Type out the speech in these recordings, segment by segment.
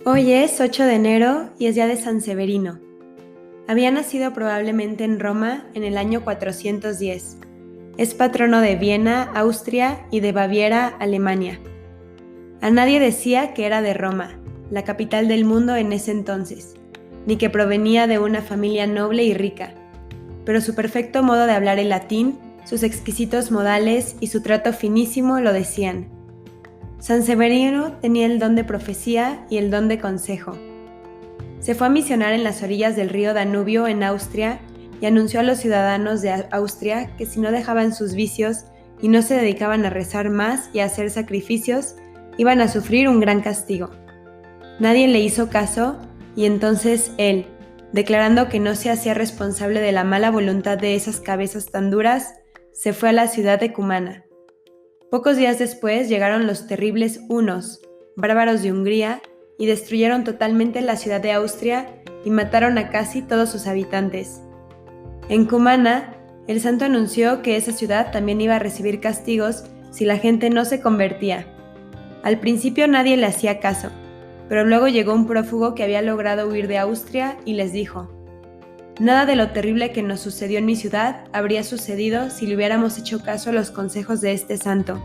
Hoy es 8 de enero y es día de San Severino. Había nacido probablemente en Roma en el año 410. Es patrono de Viena, Austria y de Baviera, Alemania. A nadie decía que era de Roma, la capital del mundo en ese entonces, ni que provenía de una familia noble y rica. Pero su perfecto modo de hablar el latín, sus exquisitos modales y su trato finísimo lo decían. San Severino tenía el don de profecía y el don de consejo. Se fue a misionar en las orillas del río Danubio en Austria y anunció a los ciudadanos de Austria que si no dejaban sus vicios y no se dedicaban a rezar más y a hacer sacrificios, iban a sufrir un gran castigo. Nadie le hizo caso y entonces él, declarando que no se hacía responsable de la mala voluntad de esas cabezas tan duras, se fue a la ciudad de Cumana. Pocos días después llegaron los terribles hunos, bárbaros de Hungría, y destruyeron totalmente la ciudad de Austria y mataron a casi todos sus habitantes. En Cumana, el santo anunció que esa ciudad también iba a recibir castigos si la gente no se convertía. Al principio nadie le hacía caso, pero luego llegó un prófugo que había logrado huir de Austria y les dijo: «Nada de lo terrible que nos sucedió en mi ciudad habría sucedido si le hubiéramos hecho caso a los consejos de este santo.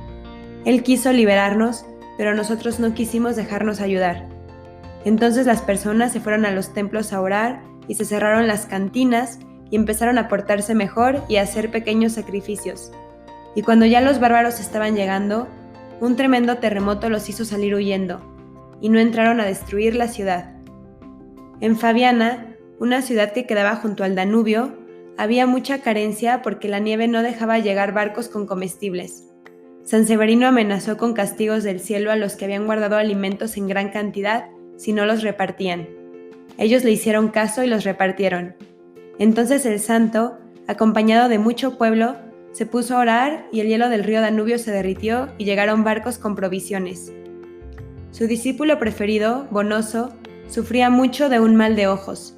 Él quiso liberarnos, pero nosotros no quisimos dejarnos ayudar». Entonces las personas se fueron a los templos a orar y se cerraron las cantinas y empezaron a portarse mejor y a hacer pequeños sacrificios. Y cuando ya los bárbaros estaban llegando, un tremendo terremoto los hizo salir huyendo, y no entraron a destruir la ciudad. En Fabiana, una ciudad que quedaba junto al Danubio, había mucha carencia porque la nieve no dejaba llegar barcos con comestibles. San Severino amenazó con castigos del cielo a los que habían guardado alimentos en gran cantidad si no los repartían. Ellos le hicieron caso y los repartieron. Entonces el santo, acompañado de mucho pueblo, se puso a orar y el hielo del río Danubio se derritió y llegaron barcos con provisiones. Su discípulo preferido, Bonoso, sufría mucho de un mal de ojos.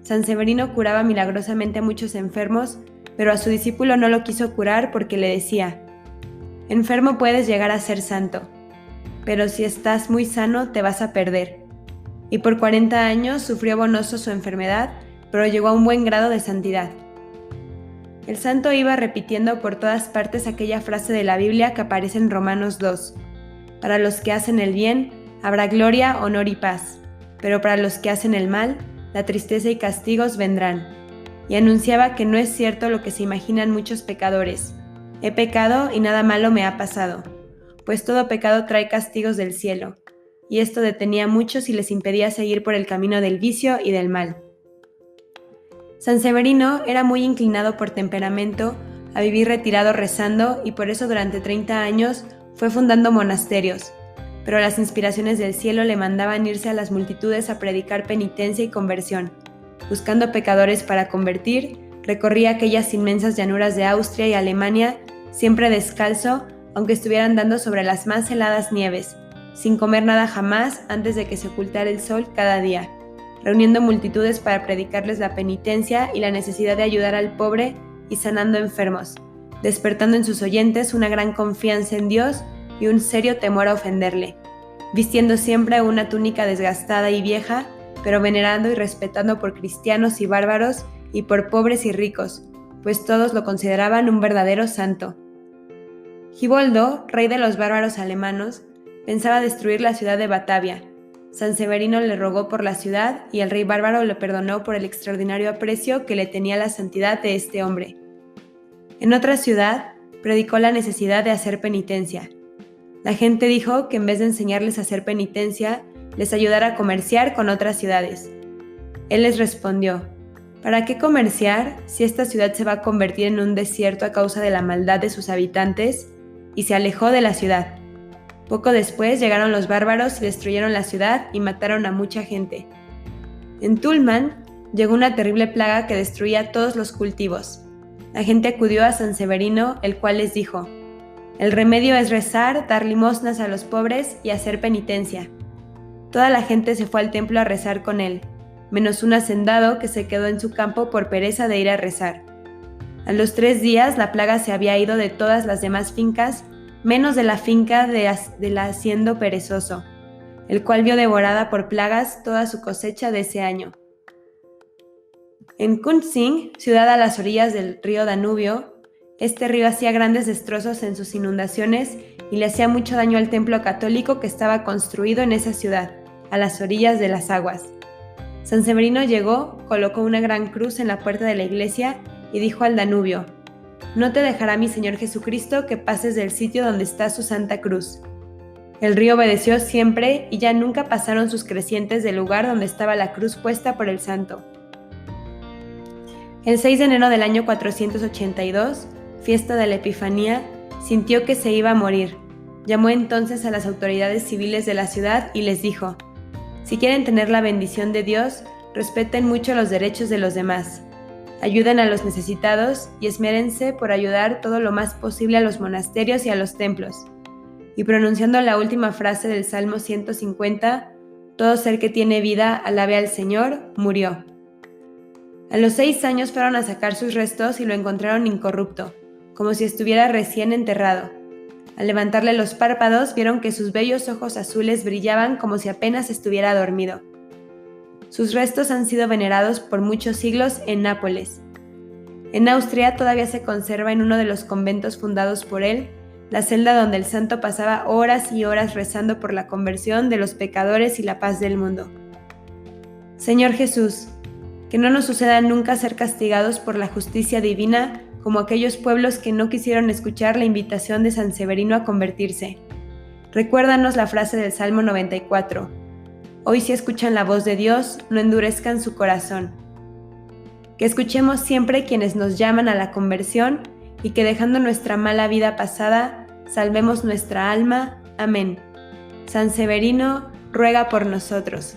San Severino curaba milagrosamente a muchos enfermos, pero a su discípulo no lo quiso curar porque le decía: «Enfermo puedes llegar a ser santo, pero si estás muy sano te vas a perder». Y por 40 años sufrió Bonoso su enfermedad, pero llegó a un buen grado de santidad. El santo iba repitiendo por todas partes aquella frase de la Biblia que aparece en Romanos 2. Para los que hacen el bien, habrá gloria, honor y paz, pero para los que hacen el mal, la tristeza y castigos vendrán. Y anunciaba que no es cierto lo que se imaginan muchos pecadores. He pecado y nada malo me ha pasado, pues todo pecado trae castigos del cielo. Y esto detenía a muchos y les impedía seguir por el camino del vicio y del mal. San Severino era muy inclinado por temperamento a vivir retirado rezando y por eso durante 30 años fue fundando monasterios, pero las inspiraciones del cielo le mandaban irse a las multitudes a predicar penitencia y conversión. Buscando pecadores para convertir, recorría aquellas inmensas llanuras de Austria y Alemania, siempre descalzo, aunque estuvieran dando sobre las más heladas nieves, sin comer nada jamás antes de que se ocultara el sol cada día, reuniendo multitudes para predicarles la penitencia y la necesidad de ayudar al pobre y sanando enfermos, despertando en sus oyentes una gran confianza en Dios y un serio temor a ofenderle, vistiendo siempre una túnica desgastada y vieja, pero venerando y respetando por cristianos y bárbaros y por pobres y ricos, pues todos lo consideraban un verdadero santo. Giboldo, rey de los bárbaros alemanos, pensaba destruir la ciudad de Batavia. San Severino le rogó por la ciudad y el rey bárbaro le perdonó por el extraordinario aprecio que le tenía la santidad de este hombre. En otra ciudad, predicó la necesidad de hacer penitencia. La gente dijo que en vez de enseñarles a hacer penitencia, les ayudara a comerciar con otras ciudades. Él les respondió: «¿Para qué comerciar si esta ciudad se va a convertir en un desierto a causa de la maldad de sus habitantes?» Y se alejó de la ciudad. Poco después llegaron los bárbaros y destruyeron la ciudad y mataron a mucha gente. En Tulman llegó una terrible plaga que destruía todos los cultivos. La gente acudió a San Severino, el cual les dijo: «El remedio es rezar, dar limosnas a los pobres y hacer penitencia». Toda la gente se fue al templo a rezar con él, menos un hacendado que se quedó en su campo por pereza de ir a rezar. A los 3 días la plaga se había ido de todas las demás fincas, menos de la finca del haciendo perezoso. el cual vio devorada por plagas toda su cosecha de ese año. En Kunzing, ciudad a las orillas del río Danubio, este río hacía grandes destrozos en sus inundaciones y le hacía mucho daño al templo católico que estaba construido en esa ciudad, a las orillas de las aguas. San Severino llegó, colocó una gran cruz en la puerta de la iglesia y dijo al Danubio: «No te dejará mi Señor Jesucristo que pases del sitio donde está su Santa Cruz». El río obedeció siempre y ya nunca pasaron sus crecientes del lugar donde estaba la cruz puesta por el santo. El 6 de enero del año 482, fiesta de la Epifanía, sintió que se iba a morir. Llamó entonces a las autoridades civiles de la ciudad y les dijo: «Si quieren tener la bendición de Dios, respeten mucho los derechos de los demás. Ayuden a los necesitados y esmérense por ayudar todo lo más posible a los monasterios y a los templos». Y pronunciando la última frase del Salmo 150, todo ser que tiene vida alabe al Señor, murió. A los 6 años fueron a sacar sus restos y lo encontraron incorrupto, como si estuviera recién enterrado. Al levantarle los párpados, vieron que sus bellos ojos azules brillaban como si apenas estuviera dormido. Sus restos han sido venerados por muchos siglos en Nápoles. En Austria todavía se conserva en uno de los conventos fundados por él la celda donde el santo pasaba horas y horas rezando por la conversión de los pecadores y la paz del mundo. Señor Jesús, que no nos suceda nunca ser castigados por la justicia divina como aquellos pueblos que no quisieron escuchar la invitación de San Severino a convertirse. Recuérdanos la frase del Salmo 94. Hoy si escuchan la voz de Dios, no endurezcan su corazón. Que escuchemos siempre quienes nos llaman a la conversión y que dejando nuestra mala vida pasada, salvemos nuestra alma. Amén. San Severino, ruega por nosotros.